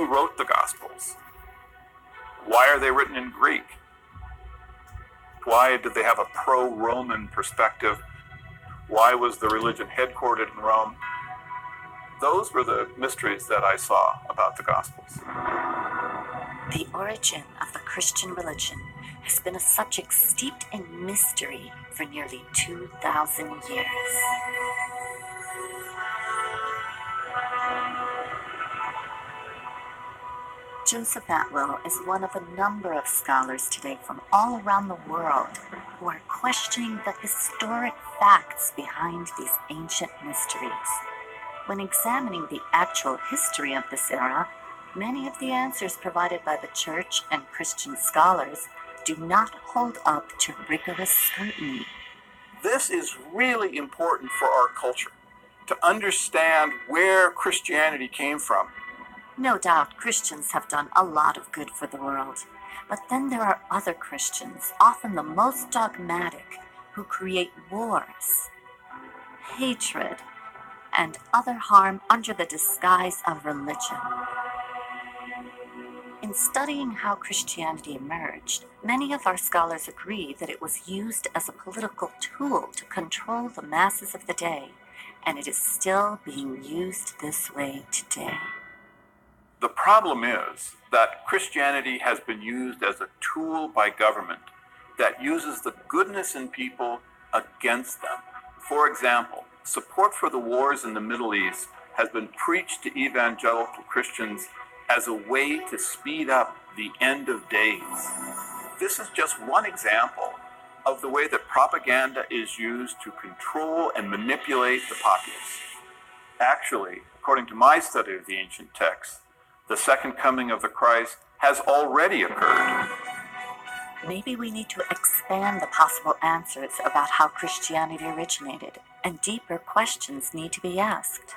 wrote the Gospels? Why are they written in Greek? Why did they have a pro-Roman perspective? Why was the religion headquartered in Rome? Those were the mysteries that I saw about the Gospels. The origin of the Christian religion has been a subject steeped in mystery for nearly 2,000 years. Joseph Atwill is one of a number of scholars today from all around the world who are questioning the historic facts behind these ancient mysteries. When examining the actual history of this era, many of the answers provided by the Church and Christian scholars do not hold up to rigorous scrutiny. This is really important for our culture, to understand where Christianity came from. No doubt Christians have done a lot of good for the world, but then there are other Christians, often the most dogmatic, who create wars, hatred, and other harm under the disguise of religion. In studying how Christianity emerged, many of our scholars agree that it was used as a political tool to control the masses of the day, and it is still being used this way today. The problem is that Christianity has been used as a tool by government that uses the goodness in people against them. For example, support for the wars in the Middle East has been preached to evangelical Christians as a way to speed up the end of days. This is just one example of the way that propaganda is used to control and manipulate the populace. Actually, according to my study of the ancient texts, the second coming of the Christ has already occurred. Maybe we need to expand the possible answers about how Christianity originated, and deeper questions need to be asked.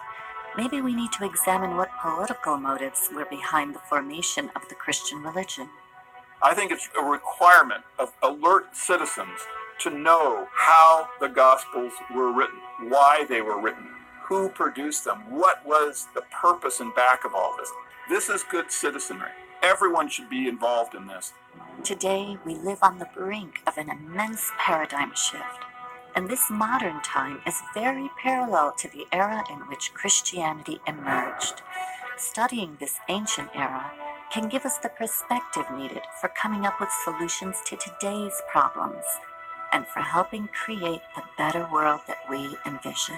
Maybe we need to examine what political motives were behind the formation of the Christian religion. I think it's a requirement of alert citizens to know how the Gospels were written, why they were written, who produced them, what was the purpose and back of all this. This is good citizenry. Everyone should be involved in this. Today, we live on the brink of an immense paradigm shift, and this modern time is very parallel to the era in which Christianity emerged. Studying this ancient era can give us the perspective needed for coming up with solutions to today's problems and for helping create the better world that we envision.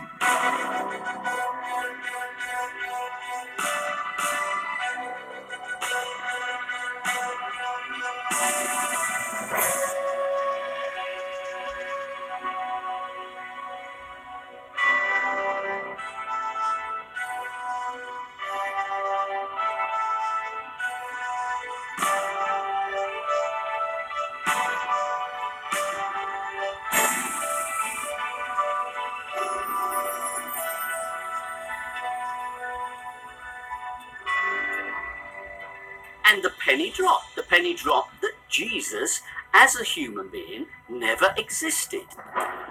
And the penny dropped that Jesus, as a human being, never existed.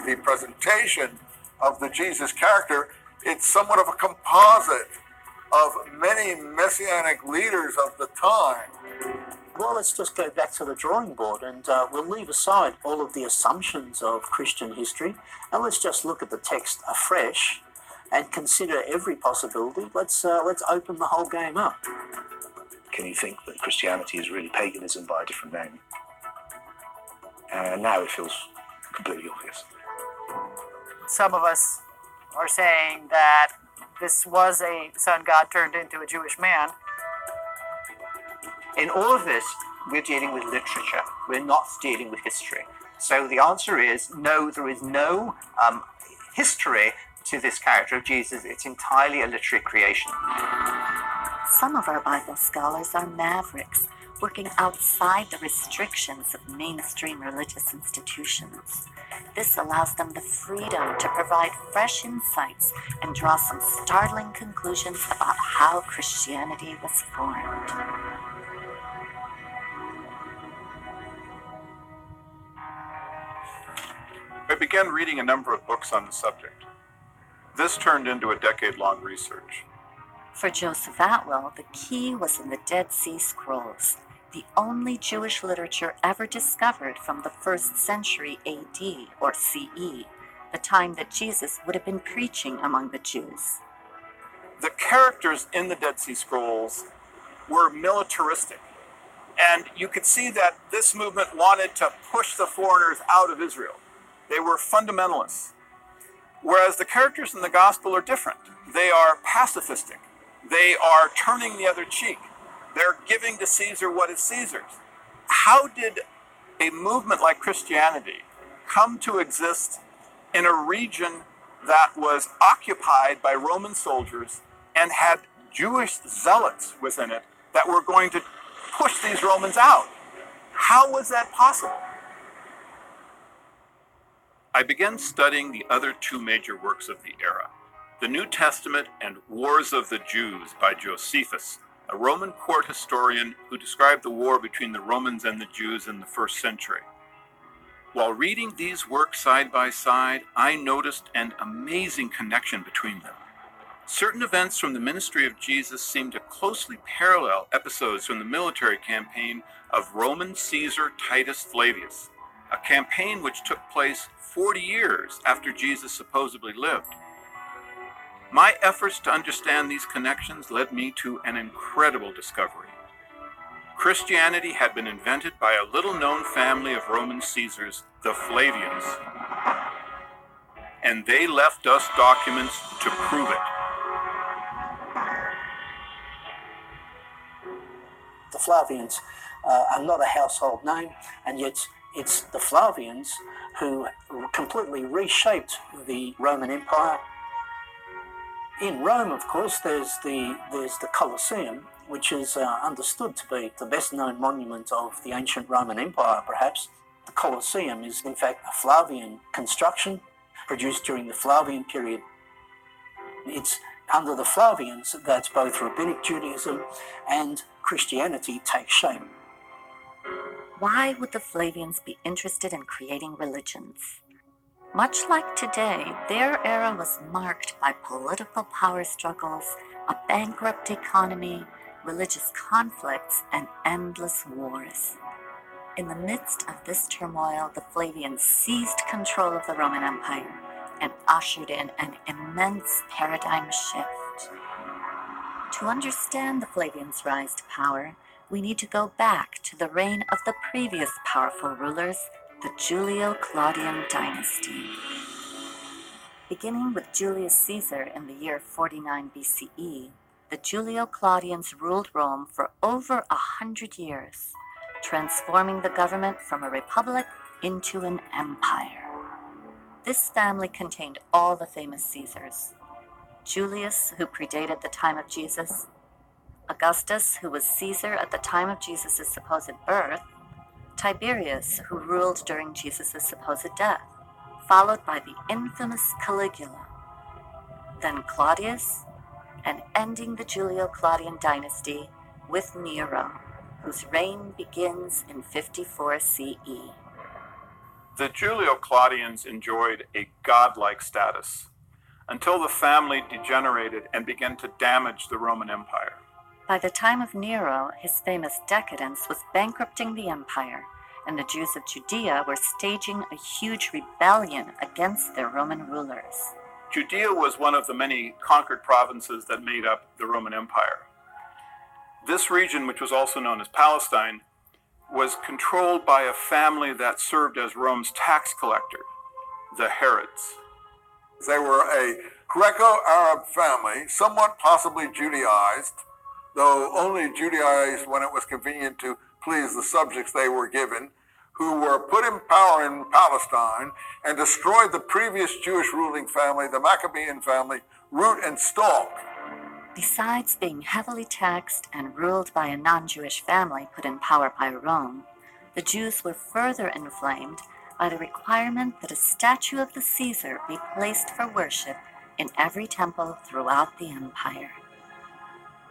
The presentation of the Jesus character, it's somewhat of a composite of many messianic leaders of the time. Well, let's just go back to the drawing board, and we'll leave aside all of the assumptions of Christian history, and let's just look at the text afresh and consider every possibility. Let's open the whole game up. Can you think that Christianity is really paganism by a different name? Now it feels completely obvious. Some of us are saying that this was a sun god turned into a Jewish man. In all of this, we're dealing with literature. We're not dealing with history. So the answer is no, there is no history to this character of Jesus. It's entirely a literary creation. Some of our Bible scholars are mavericks, working outside the restrictions of mainstream religious institutions. This allows them the freedom to provide fresh insights and draw some startling conclusions about how Christianity was formed. I began reading a number of books on the subject. This turned into a decade-long research. For Joseph Atwill, the key was in the Dead Sea Scrolls, the only Jewish literature ever discovered from the 1st century AD or CE, the time that Jesus would have been preaching among the Jews. The characters in the Dead Sea Scrolls were militaristic. And you could see that this movement wanted to push the foreigners out of Israel. They were fundamentalists. Whereas the characters in the gospel are different. They are pacifistic. They are turning the other cheek. They're giving to Caesar what is Caesar's. How did a movement like Christianity come to exist in a region that was occupied by Roman soldiers and had Jewish zealots within it that were going to push these Romans out? How was that possible? I began studying the other two major works of the era, the New Testament and Wars of the Jews by Josephus, a Roman court historian who described the war between the Romans and the Jews in the 1st century. While reading these works side by side, I noticed an amazing connection between them. Certain events from the ministry of Jesus seem to closely parallel episodes from the military campaign of Roman Caesar Titus Flavius, a campaign which took place 40 years after Jesus supposedly lived. My efforts to understand these connections led me to an incredible discovery. Christianity had been invented by a little-known family of Roman Caesars, the Flavians, and they left us documents to prove it. The Flavians are not a household name, and yet it's the Flavians who completely reshaped the Roman Empire. In Rome, of course, there's the Colosseum, which is understood to be the best-known monument of the ancient Roman Empire, perhaps. The Colosseum is, in fact, a Flavian construction produced during the Flavian period. It's under the Flavians that both Rabbinic Judaism and Christianity take shape. Why would the Flavians be interested in creating religions? Much like today, their era was marked by political power struggles, a bankrupt economy, religious conflicts, and endless wars. In the midst of this turmoil, the Flavians seized control of the Roman Empire and ushered in an immense paradigm shift. To understand the Flavians' rise to power, we need to go back to the reign of the previous powerful rulers, the Julio-Claudian dynasty. Beginning with Julius Caesar in the year 49 BCE, the Julio-Claudians ruled Rome for over 100 years, transforming the government from a republic into an empire. This family contained all the famous Caesars: Julius, who predated the time of Jesus; Augustus, who was Caesar at the time of Jesus' supposed birth; Tiberius, who ruled during Jesus' supposed death, followed by the infamous Caligula; then Claudius, and ending the Julio-Claudian dynasty with Nero, whose reign begins in 54 CE. The Julio-Claudians enjoyed a godlike status until the family degenerated and began to damage the Roman Empire. By the time of Nero, his famous decadence was bankrupting the empire, and the Jews of Judea were staging a huge rebellion against their Roman rulers. Judea was one of the many conquered provinces that made up the Roman Empire. This region, which was also known as Palestine, was controlled by a family that served as Rome's tax collector, the Herods. They were a Greco-Arab family, somewhat possibly Judaized, though only Judaized when it was convenient to please the subjects they were given, who were put in power in Palestine and destroyed the previous Jewish ruling family, the Maccabean family, root and stalk. Besides being heavily taxed and ruled by a non-Jewish family put in power by Rome, the Jews were further inflamed by the requirement that a statue of the Caesar be placed for worship in every temple throughout the empire.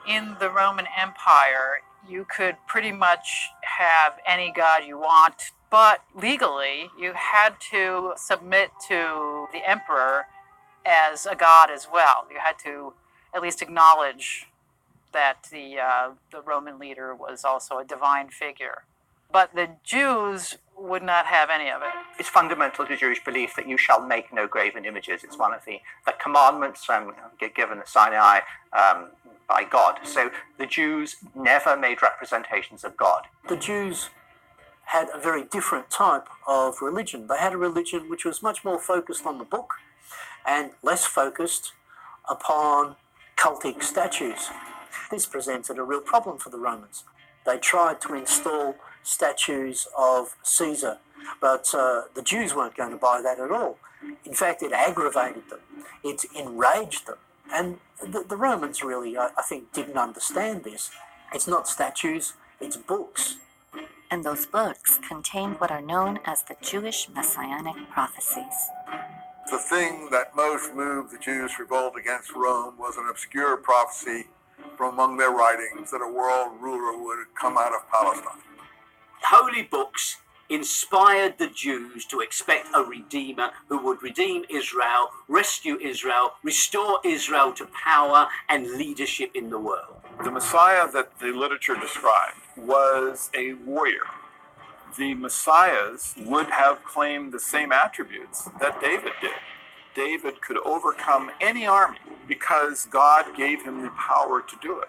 In the Roman Empire, you could pretty much have any god you want, but legally you had to submit to the emperor as a god as well. You had to at least acknowledge that the Roman leader was also a divine figure. But the Jews would not have any of it. It's fundamental to Jewish belief that you shall make no graven images. It's one of the commandments given at Sinai by God. So the Jews never made representations of God. The Jews had a very different type of religion. They had a religion which was much more focused on the book and less focused upon cultic statues. This presented a real problem for the Romans. They tried to install statues of Caesar, but the Jews weren't going to buy that at all. In fact, it aggravated them. It enraged them. And the Romans really, I think, didn't understand this. It's not statues, it's books. And those books contained what are known as the Jewish messianic prophecies. The thing that most moved the Jews to revolt against Rome was an obscure prophecy from among their writings that a world ruler would come out of Palestine. Holy books inspired the Jews to expect a redeemer who would redeem Israel, rescue Israel, restore Israel to power and leadership in the world. The Messiah that the literature described was a warrior. The Messiahs would have claimed the same attributes that David did. David could overcome any army because God gave him the power to do it.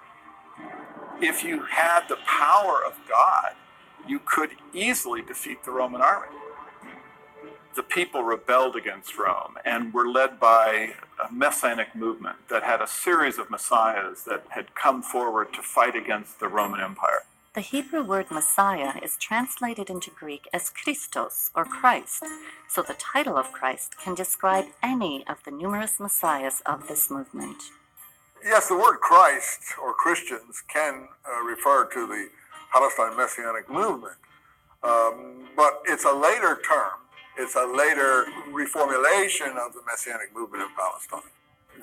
If you had the power of God, you could easily defeat the Roman army. The people rebelled against Rome and were led by a messianic movement that had a series of messiahs that had come forward to fight against the Roman Empire. The Hebrew word Messiah is translated into Greek as Christos, or Christ, so the title of Christ can describe any of the numerous messiahs of this movement. Yes, the word Christ or Christians can refer to the Palestine Messianic movement, but it's a later term. It's a later reformulation of the Messianic movement in Palestine.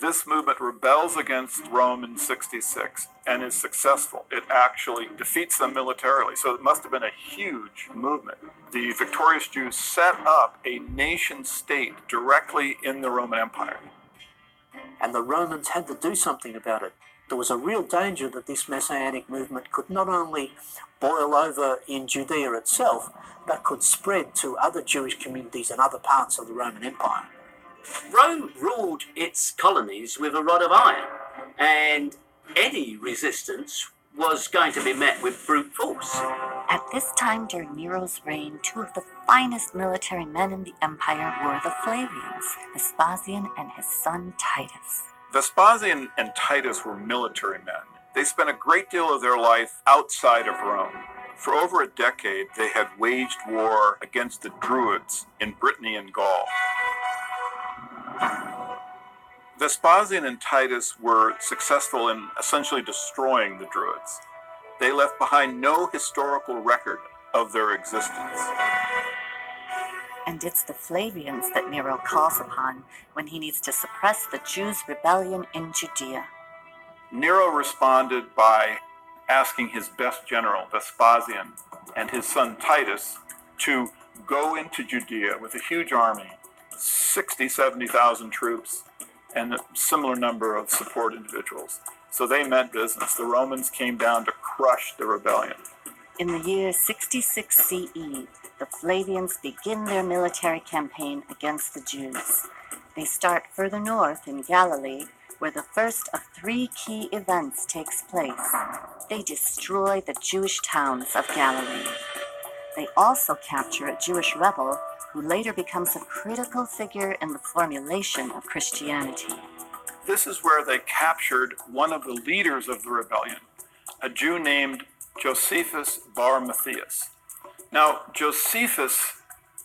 This movement rebels against Rome in 66 and is successful. It actually defeats them militarily, so it must have been a huge movement. The victorious Jews set up a nation state directly in the Roman Empire. And the Romans had to do something about it. There was a real danger that this messianic movement could not only boil over in Judea itself, but could spread to other Jewish communities and other parts of the Roman Empire. Rome ruled its colonies with a rod of iron, and any resistance was going to be met with brute force. At this time during Nero's reign, two of the finest military men in the empire were the Flavians, Vespasian and his son Titus. Vespasian and Titus were military men. They spent a great deal of their life outside of Rome. For over a decade, they had waged war against the Druids in Brittany and Gaul. Vespasian and Titus were successful in essentially destroying the Druids. They left behind no historical record of their existence. And it's the Flavians that Nero calls upon when he needs to suppress the Jews' rebellion in Judea. Nero responded by asking his best general, Vespasian, and his son Titus to go into Judea with a huge army, 70,000 troops, and a similar number of support individuals. So they meant business. The Romans came down to crush the rebellion. In the year 66 CE, the Flavians begin their military campaign against the Jews. They start further north in Galilee, where the first of three key events takes place. They destroy the Jewish towns of Galilee. They also capture a Jewish rebel who later becomes a critical figure in the formulation of Christianity. This is where they captured one of the leaders of the rebellion, a Jew named Josephus Bar Matthias. Now, Josephus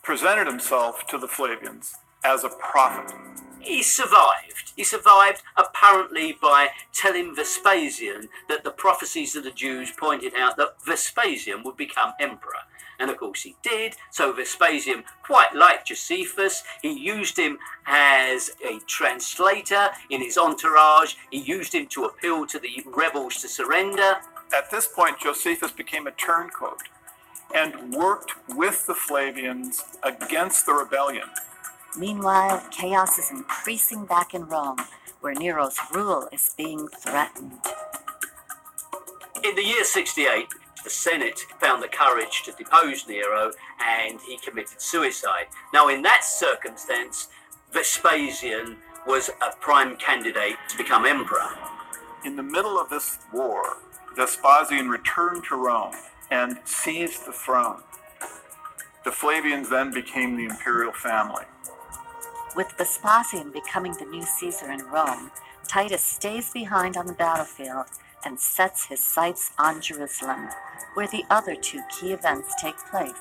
presented himself to the Flavians as a prophet. He survived. He survived apparently by telling Vespasian that the prophecies of the Jews pointed out that Vespasian would become emperor. And of course he did. So Vespasian quite liked Josephus. He used him as a translator in his entourage. He used him to appeal to the rebels to surrender. At this point, Josephus became a turncoat and worked with the Flavians against the rebellion. Meanwhile, chaos is increasing back in Rome, where Nero's rule is being threatened. In the year 68, the Senate found the courage to depose Nero and he committed suicide. Now, in that circumstance, Vespasian was a prime candidate to become emperor. In the middle of this war, Vespasian returned to Rome and seized the throne. The Flavians then became the imperial family. With Vespasian becoming the new Caesar in Rome, Titus stays behind on the battlefield and sets his sights on Jerusalem, where the other two key events take place.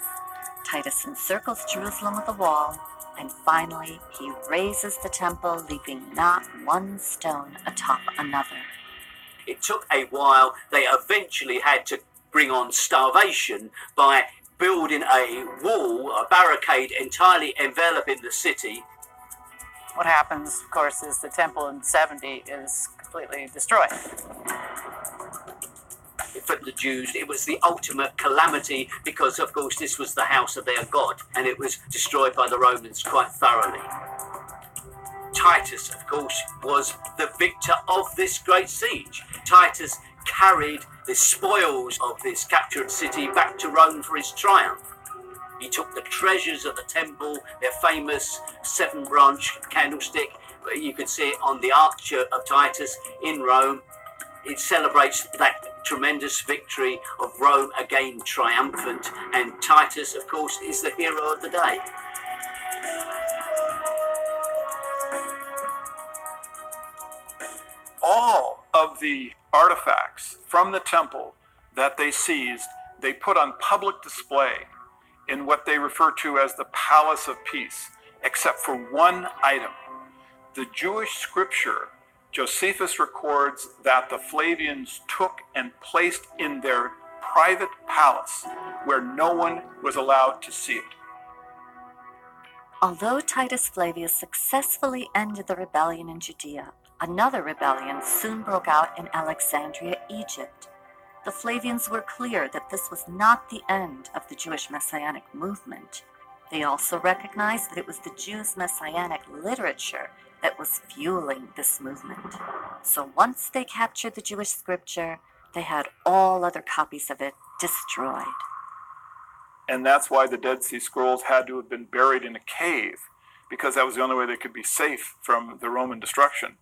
Titus encircles Jerusalem with a wall, and finally he razes the temple, leaving not one stone atop another. It took a while. They eventually had to bring on starvation by building a wall, a barricade entirely enveloping the city. What happens, of course, is the temple in 70 is completely destroyed. For the Jews, it was the ultimate calamity because, of course, this was the house of their God, and it was destroyed by the Romans quite thoroughly. Titus, of course, was the victor of this great siege. Titus carried the spoils of this captured city back to Rome for his triumph. He took the treasures of the temple, their famous 7-branch candlestick. You can see it on the Arch of Titus in Rome. It celebrates that tremendous victory of Rome again triumphant, and Titus, of course, is the hero of the day. All of the artifacts from the temple that they seized, they put on public display in what they refer to as the Palace of Peace, except for one item. The Jewish scripture, Josephus records that the Flavians took and placed in their private palace where no one was allowed to see it. Although Titus Flavius successfully ended the rebellion in Judea, another rebellion soon broke out in Alexandria, Egypt. The Flavians were clear that this was not the end of the Jewish Messianic movement. They also recognized that it was the Jews' Messianic literature that was fueling this movement. So once they captured the Jewish scripture, they had all other copies of it destroyed. And that's why the Dead Sea Scrolls had to have been buried in a cave, because that was the only way they could be safe from the Roman destruction.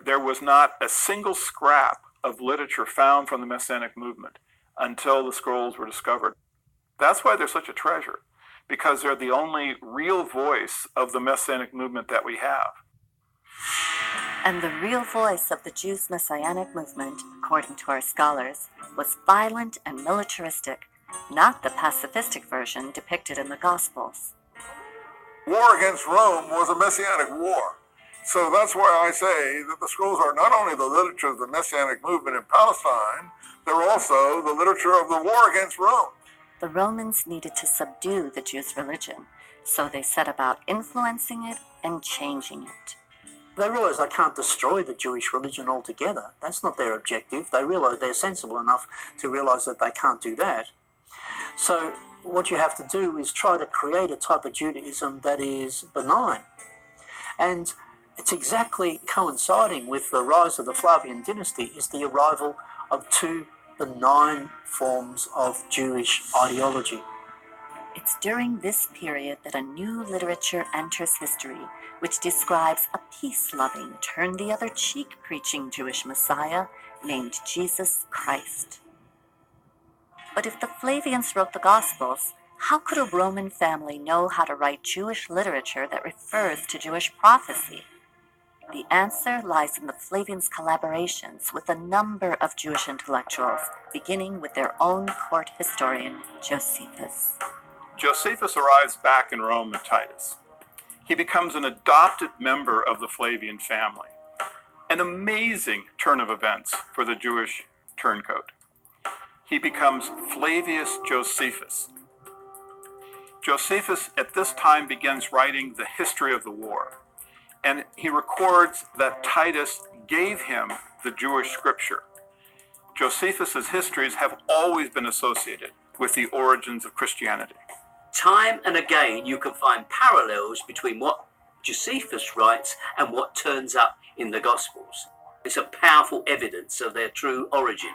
There was not a single scrap of literature found from the Messianic movement until the scrolls were discovered. That's why they're such a treasure, because they're the only real voice of the Messianic movement that we have. And the real voice of the Jews' Messianic movement, according to our scholars, was violent and militaristic, not the pacifistic version depicted in the Gospels. War against Rome was a messianic war. So that's why I say that the scrolls are not only the literature of the messianic movement in Palestine, they're also the literature of the war against Rome. The Romans needed to subdue the Jews' religion, so they set about influencing it and changing it. They realise they can't destroy the Jewish religion altogether. That's not their objective. They realise they're sensible enough to realise that they can't do that. So what you have to do is try to create a type of Judaism that is benign. And it's exactly coinciding with the rise of the Flavian dynasty is the arrival of two benign forms of Jewish ideology. It's during this period that a new literature enters history, which describes a peace-loving, turn-the-other-cheek preaching Jewish Messiah named Jesus Christ. But if the Flavians wrote the Gospels, how could a Roman family know how to write Jewish literature that refers to Jewish prophecy? The answer lies in the Flavians' collaborations with a number of Jewish intellectuals, beginning with their own court historian, Josephus. Josephus arrives back in Rome with Titus. He becomes an adopted member of the Flavian family. An amazing turn of events for the Jewish turncoat. He becomes Flavius Josephus. Josephus at this time begins writing the history of the war, and he records that Titus gave him the Jewish scripture. Josephus's histories have always been associated with the origins of Christianity. Time and again, you can find parallels between what Josephus writes and what turns up in the Gospels. It's a powerful evidence of their true origin.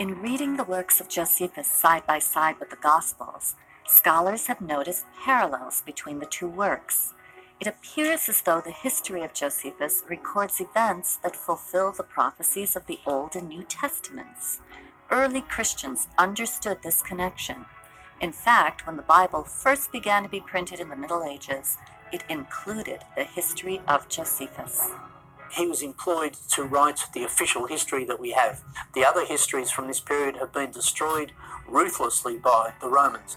In reading the works of Josephus side by side with the Gospels, scholars have noticed parallels between the two works. It appears as though the history of Josephus records events that fulfill the prophecies of the Old and New Testaments. Early Christians understood this connection. In fact, when the Bible first began to be printed in the Middle Ages, it included the history of Josephus. He was employed to write the official history that we have. The other histories from this period have been destroyed ruthlessly by the Romans.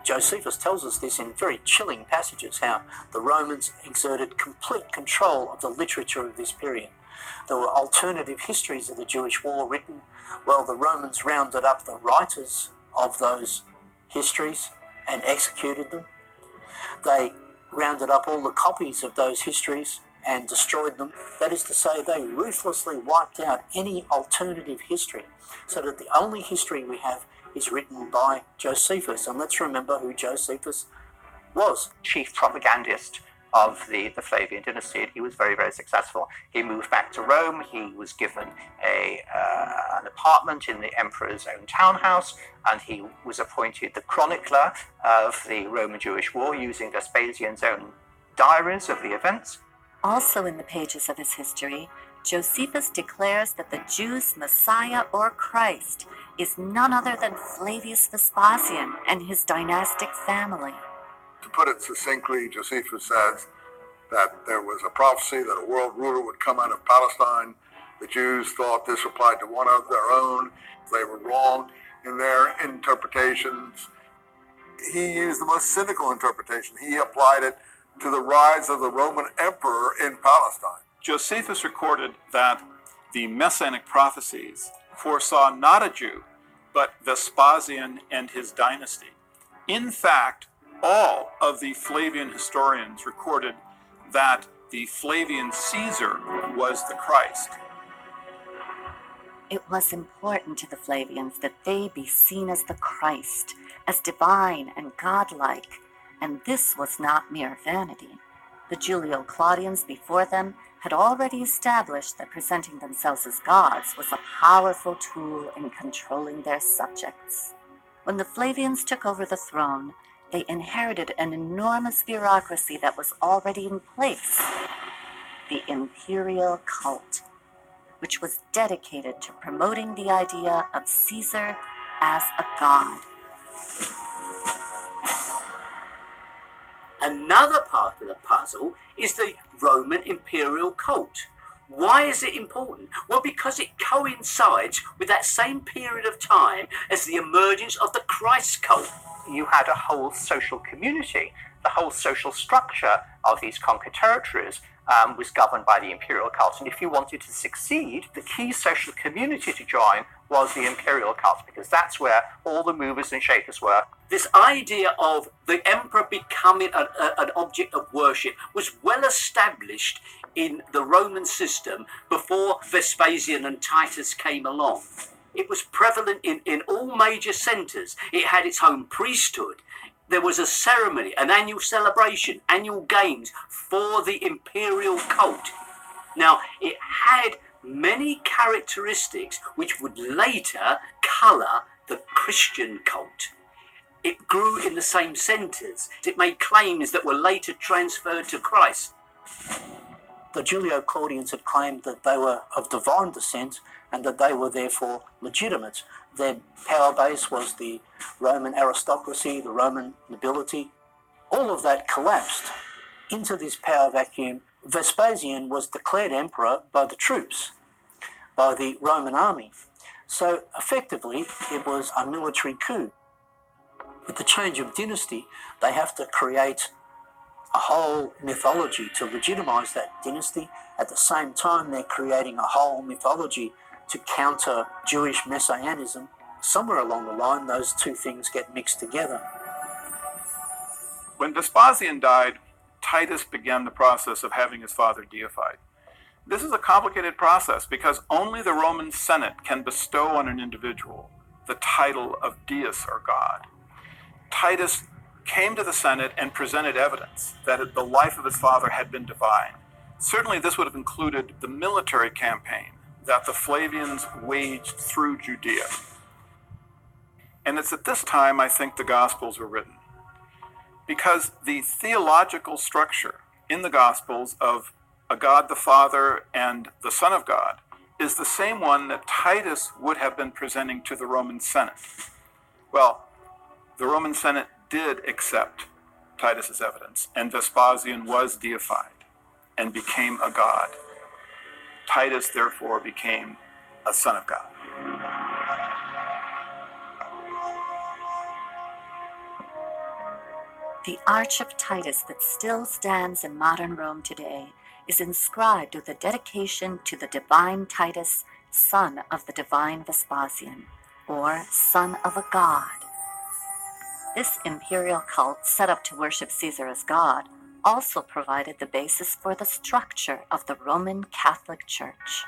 Josephus tells us this in very chilling passages, how the Romans exerted complete control of the literature of this period. There were alternative histories of the Jewish war written. Well, the Romans rounded up the writers of those histories and executed them. They rounded up all the copies of those histories and destroyed them. That is to say, they ruthlessly wiped out any alternative history, so that the only history we have is written by Josephus. And let's remember who Josephus was. Chief propagandist of the Flavian dynasty. He was very, very successful. He moved back to Rome. He was given an apartment in the emperor's own townhouse, and he was appointed the chronicler of the Roman Jewish War, using Vespasian's own diaries of the events. Also in the pages of his history, Josephus declares that the Jews' Messiah or Christ is none other than Flavius Vespasian and his dynastic family. To put it succinctly, Josephus says that there was a prophecy that a world ruler would come out of Palestine. The Jews thought this applied to one of their own. They were wrong in their interpretations. He used the most cynical interpretation. He applied it to the rise of the Roman emperor in Palestine. Josephus recorded that the messianic prophecies foresaw not a Jew, but Vespasian and his dynasty. In fact, all of the Flavian historians recorded that the Flavian Caesar was the Christ. It was important to the Flavians that they be seen as the Christ, as divine and godlike, and this was not mere vanity. The Julio-Claudians before them had already established that presenting themselves as gods was a powerful tool in controlling their subjects. When the Flavians took over the throne, they inherited an enormous bureaucracy that was already in place, the imperial cult, which was dedicated to promoting the idea of Caesar as a god. Another part of the puzzle is the Roman imperial cult. Why is it important? Well, because it coincides with that same period of time as the emergence of the Christ cult. You had a whole social community. The whole social structure of these conquered territories was governed by the imperial cult. And if you wanted to succeed, the key social community to join was the imperial cult, because that's where all the movers and shakers were. This idea of the emperor becoming an object of worship was well established in the Roman system before Vespasian and Titus came along. It was prevalent in all major centres. It had its own priesthood. There was a ceremony, an annual celebration, annual games for the imperial cult. Now, it had many characteristics which would later colour the Christian cult. It grew in the same centres. It made claims that were later transferred to Christ. The Julio-Claudians had claimed that they were of divine descent and that they were therefore legitimate. Their power base was the Roman aristocracy, the Roman nobility. All of that collapsed into this power vacuum. Vespasian was declared emperor by the troops, by the Roman army. So effectively, it was a military coup. With the change of dynasty, they have to create a whole mythology to legitimize that dynasty. At the same time, they're creating a whole mythology to counter Jewish messianism. Somewhere along the line, those two things get mixed together. When Vespasian died, Titus began the process of having his father deified. This is a complicated process because only the Roman Senate can bestow on an individual the title of deus or god. Titus came to the Senate and presented evidence that the life of his father had been divine. Certainly this would have included the military campaign that the Flavians waged through Judea. And it's at this time, I think, the Gospels were written. Because the theological structure in the Gospels of a God the Father and the Son of God is the same one that Titus would have been presenting to the Roman Senate. Well, the Roman Senate did accept Titus's evidence, and Vespasian was deified and became a god. Titus, therefore, became a son of God. The Arch of Titus that still stands in modern Rome today is inscribed with a dedication to the divine Titus, son of the divine Vespasian, or son of a god. This imperial cult, set up to worship Caesar as god, also provided the basis for the structure of the Roman Catholic Church.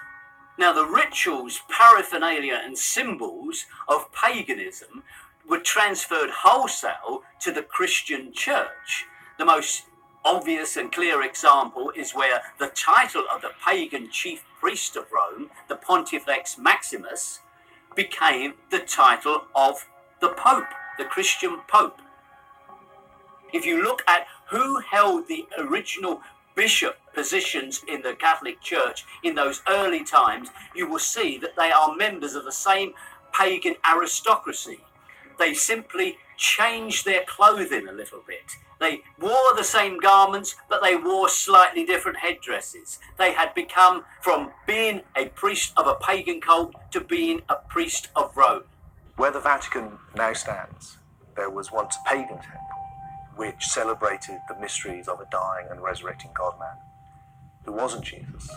Now, the rituals, paraphernalia, and symbols of paganism were transferred wholesale to the Christian church. The most obvious and clear example is where the title of the pagan chief priest of Rome, the Pontifex Maximus, became the title of the Pope, the Christian Pope. If you look at who held the original bishop positions in the Catholic Church in those early times, you will see that they are members of the same pagan aristocracy. They simply changed their clothing a little bit. They wore the same garments, but they wore slightly different headdresses. They had become from being a priest of a pagan cult to being a priest of Rome. Where the Vatican now stands, there was once a pagan temple which celebrated the mysteries of a dying and resurrecting God-man who wasn't Jesus.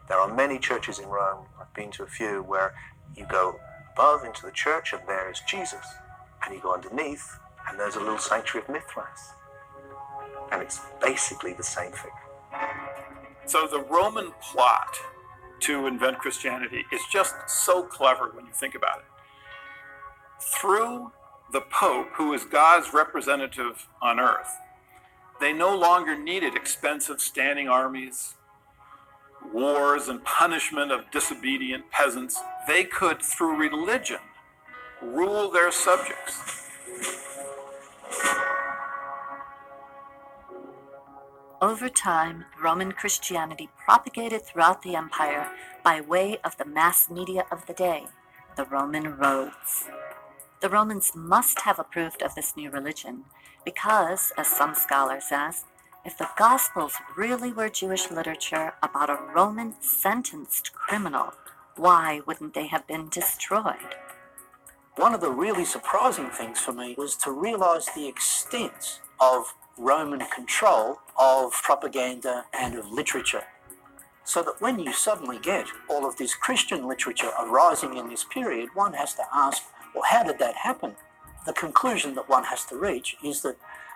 There are many churches in Rome, I've been to a few, where you go above into the church and there is Jesus, and you go underneath and there's a little sanctuary of Mithras, and it's basically the same thing. So the Roman plot to invent Christianity is just so clever when you think about it. Through the Pope, who is God's representative on earth, they no longer needed expensive standing armies, wars, and punishment of disobedient peasants. They could, through religion, rule their subjects. Over time, Roman Christianity propagated throughout the empire by way of the mass media of the day, the Roman roads. The Romans must have approved of this new religion because, as some scholars ask, if the Gospels really were Jewish literature about a Roman sentenced criminal, why wouldn't they have been destroyed? One of the really surprising things for me was to realize the extent of Roman control of propaganda and of literature. So that when you suddenly get all of this Christian literature arising in this period, one has to ask, well, how did that happen? The conclusion that one has to reach is that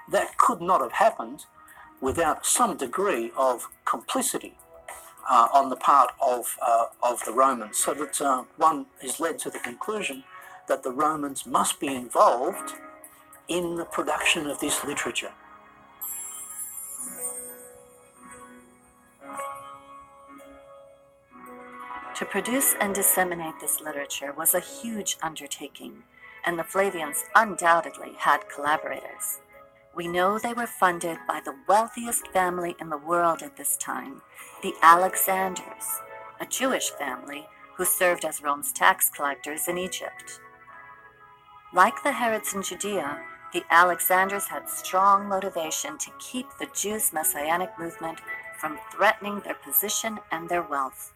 that could not have happened without some degree of complicity on the part of the Romans, so that one is led to the conclusion that the Romans must be involved in the production of this literature. To produce and disseminate this literature was a huge undertaking, and the Flavians undoubtedly had collaborators. We know they were funded by the wealthiest family in the world at this time, the Alexanders, a Jewish family who served as Rome's tax collectors in Egypt. Like the Herods in Judea, the Alexanders had strong motivation to keep the Jews' messianic movement from threatening their position and their wealth.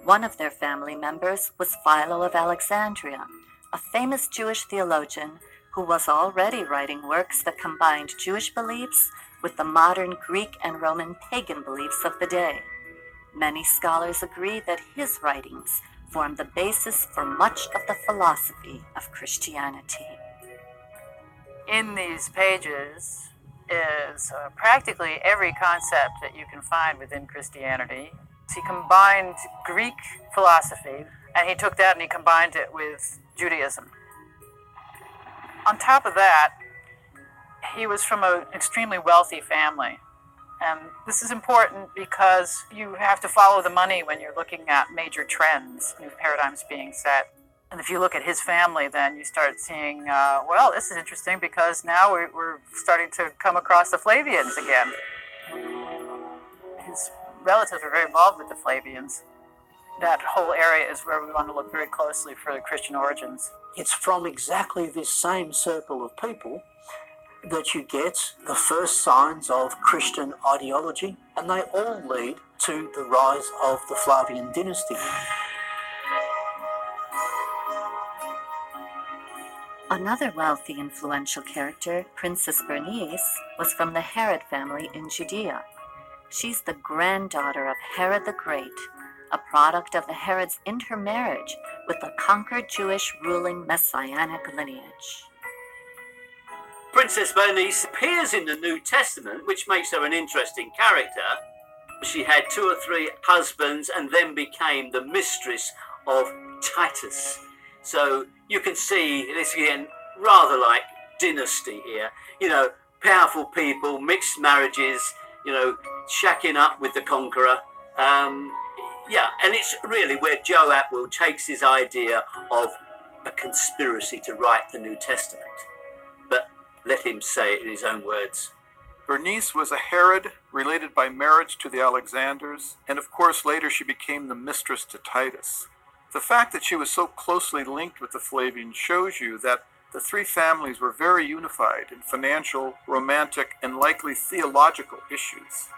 One of their family members was Philo of Alexandria, a famous Jewish theologian who was already writing works that combined Jewish beliefs with the modern Greek and Roman pagan beliefs of the day. Many scholars agree that his writings form the basis for much of the philosophy of Christianity. In these pages is practically every concept that you can find within Christianity. He combined Greek philosophy, and he took that and he combined it with Judaism. On top of that, he was from an extremely wealthy family. And this is important because you have to follow the money when you're looking at major trends, new paradigms being set. And if you look at his family, then you start seeing, well, this is interesting because now we're starting to come across the Flavians again. His relatives are very involved with the Flavians. That whole area is where we want to look very closely for the Christian origins. It's from exactly this same circle of people that you get the first signs of Christian ideology, and they all lead to the rise of the Flavian dynasty. Another wealthy, influential character, Princess Bernice, was from the Herod family in Judea. She's the granddaughter of Herod the Great, a product of the Herod's intermarriage with the conquered Jewish ruling messianic lineage. Princess Bernice appears in the New Testament, which makes her an interesting character. She had 2 or 3 husbands and then became the mistress of Titus. So you can see this again, rather like dynasty here. You know, powerful people, mixed marriages, you know, shacking up with the conqueror. Yeah, and it's really where Joe Atwill takes his idea of a conspiracy to write the New Testament. But let him say it in his own words. Bernice was a Herod related by marriage to the Alexanders, and of course later she became the mistress to Titus. The fact that she was so closely linked with the Flavians shows you that the 3 families were very unified in financial, romantic, and likely theological issues.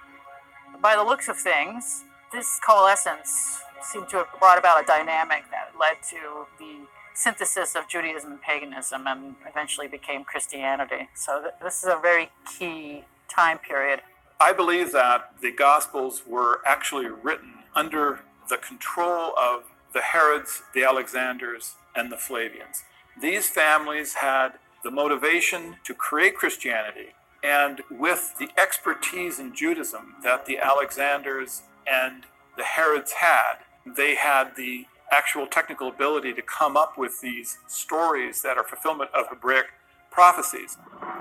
By the looks of things, this coalescence seemed to have brought about a dynamic that led to the synthesis of Judaism and paganism and eventually became Christianity. So this is a very key time period. I believe that the Gospels were actually written under the control of the Herods, the Alexanders, and the Flavians. These families had the motivation to create Christianity, and with the expertise in Judaism that the Alexanders and the Herods had, they had the actual technical ability to come up with these stories that are fulfillment of Hebraic prophecies.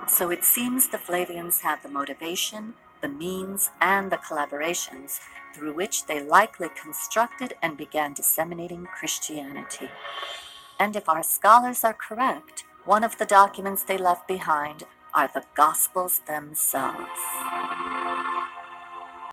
So it seems the Flavians had the motivation, the means, and the collaborations through which they likely constructed and began disseminating Christianity. And if our scholars are correct, one of the documents they left behind are the Gospels themselves.